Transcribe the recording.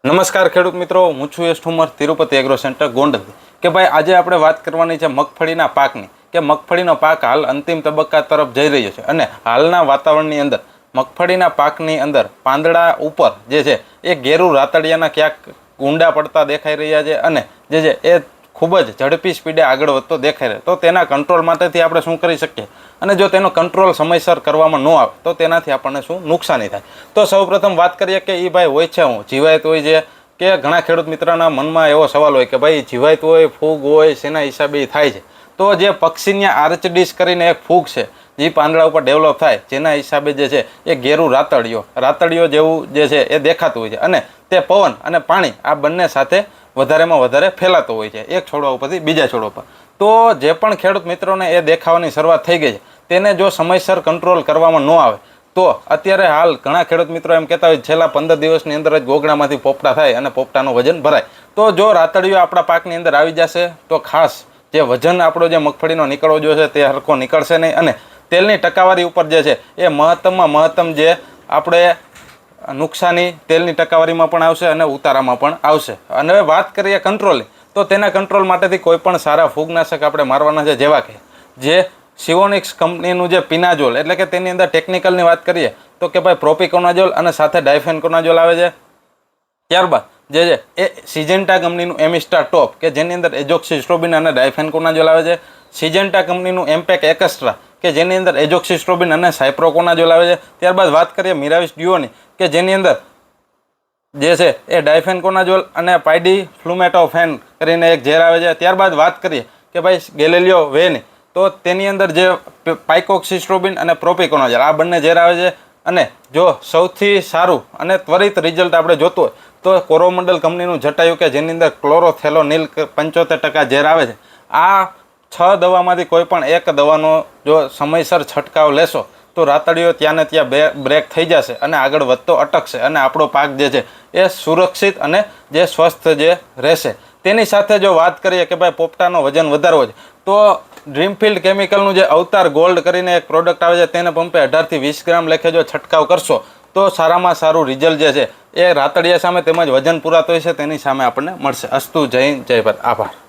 નમસ્કાર ખેડૂત મિત્રો, હું છું યશ ઠુમર, તિરુપતિ એગ્રો સેન્ટર ગોંડલ કે ભાઈ આજે આપણે વાત કરવાની છે મગફળીના પાકની કે મગફળીનો પાક હાલ અંતિમ તબક્કા તરફ જઈ રહ્યો છે અને હાલના વાતાવરણની અંદર મગફળીના પાકની અંદર પાંદડા ઉપર જે છે એ ઘેરું રાતડિયાના ક્યાંક ઊંડા પડતા દેખાઈ રહ્યા છે અને જે છે એ ખૂબ જ ઝડપી સ્પીડે આગળ વધતો દેખાઈ રહ્યો. તો તેના કંટ્રોલ માટેથી આપણે શું કરી શકીએ અને જો તેનો કંટ્રોલ સમયસર કરવામાં ન આવે તો તેનાથી આપણને શું નુકસાની થાય. તો સૌપ્રથમ વાત કરીએ કે એ ભાઈ હોય છે હું જીવાયત હોય છે કે ઘણા ખેડૂત મિત્રોના મનમાં એવો સવાલ હોય કે ભાઈ જીવાયત હોય, ફૂગ હોય, શેના હિસાબે થાય છે. તો જે પક્ષીની આર્ચડીસ કરીને એક ફૂગ છે જે પાંદડા ઉપર ડેવલપ થાય જેના હિસાબે જે છે એ ઘેરું રાતડિયો જેવું જે છે એ દેખાતું હોય છે અને તે પવન અને પાણી આ બંને સાથે વધારેમાં વધારે ફેલાતો હોય છે એક છોડવા ઉપરથી બીજા છોડવા પર. તો જે પણ ખેડૂત મિત્રોને એ દેખાવાની શરૂઆત થઈ ગઈ છે તેને જો સમયસર કંટ્રોલ કરવામાં ન આવે તો અત્યારે હાલ ઘણા ખેડૂત મિત્રો એમ કહેતા હોય છેલ્લા 15 દિવસની અંદર જ ગોગડામાંથી પોપટા થાય અને પોપટાનું વજન ભરાય. તો જો રાતડિયો આપણા પાકની અંદર આવી જશે તો ખાસ જે વજન આપણો જે મગફળીનો નીકળવો જોઈએ તે હરખો નીકળશે નહીં અને તેલની ટકાવારી ઉપર જે છે એ મહત્તમમાં મહત્તમ જે આપણે નુકસાની તેલની ટકાવારીમાં પણ આવશે અને ઉતારામાં પણ આવશે. અને હવે વાત કરીએ કંટ્રોલની તો તેના કંટ્રોલ માટેથી કોઈ પણ સારા ફૂગનાશક આપણે મારવાના છે જેવા કે જે સિવોનિક્સ કંપનીનું જે પિનાઝોલ એટલે કે તેની અંદર ટેકનિકલની વાત કરીએ તો કે ભાઈ પ્રોપિકોનાઝોલ અને સાથે ડાયફેનકોનાઝોલ આવે છે. ત્યારબાદ જે છે એ સિજેન્ટા કંપનીનું એમિસ્ટા ટોપ કે જેની અંદર એઝોક્સિસ્ટ્રોબિન અને ડાયફેનકોનાઝોલ આવે છે. સિજેન્ટા કંપનીનું એમ્પેક એક્સ્ટ્રા કે જેની અંદર એઝોક્સિસ્ટ્રોબિન અને સાયપ્રોકોનાઝોલ આવે છે. ત્યારબાદ વાત કરીએ મિરાવિસ ડ્યુઓની કે જેની અંદર જે છે એ ડાયફેનકોનાઝોલ અને પાઇડી ફ્લુમેટોફેન કરીને એક ઝેર આવે છે. ત્યારબાદ વાત કરીએ કે ભાઈ ગેલેલિયો વેની તો તેની અંદર જે પાઇકોક્સિસ્ટ્રોબિન અને પ્રોપિકોનાઝોલ આ બંને ઝેર આવે છે. અને જો સૌથી સારું અને ત્વરિત રિઝલ્ટ આપણે જોતું હોય તો કોરોમંડલ કંપનીનું જટાયુ કે જેની અંદર ક્લોરોથેલોનિલ 75% ઝેર આવે છે. આ 6 દવામાંથી કોઈ પણ એક દવાનો જો સમયસર છંટકાવ લેશો તો રાતડિયો ત્યાં ને ત્યાં બ્રેક થઈ જશે અને આગળ વધતો અટકશે અને આપણો પાક જે છે એ સુરક્ષિત અને જે સ્વસ્થ જે રહેશે. તેની સાથે જો વાત કરીએ કે ભાઈ પોપટાનો વજન વધારવો છે તો ડ્રીમફિલ્ડ કેમિકલનું જે અવતાર ગોલ્ડ કરીને એક પ્રોડક્ટ આવે છે તેને પંપે 18 થી 20 ગ્રામ લેખે જો છંટકાવ કરશો તો સારામાં સારું રિઝલ્ટ જે છે એ રાતડિયા સામે તેમજ વજન પુરાતો હોય છે તેની સામે આપણને મળશે. અસ્તુ, જય હિન્દ, જય ભારત, આભાર.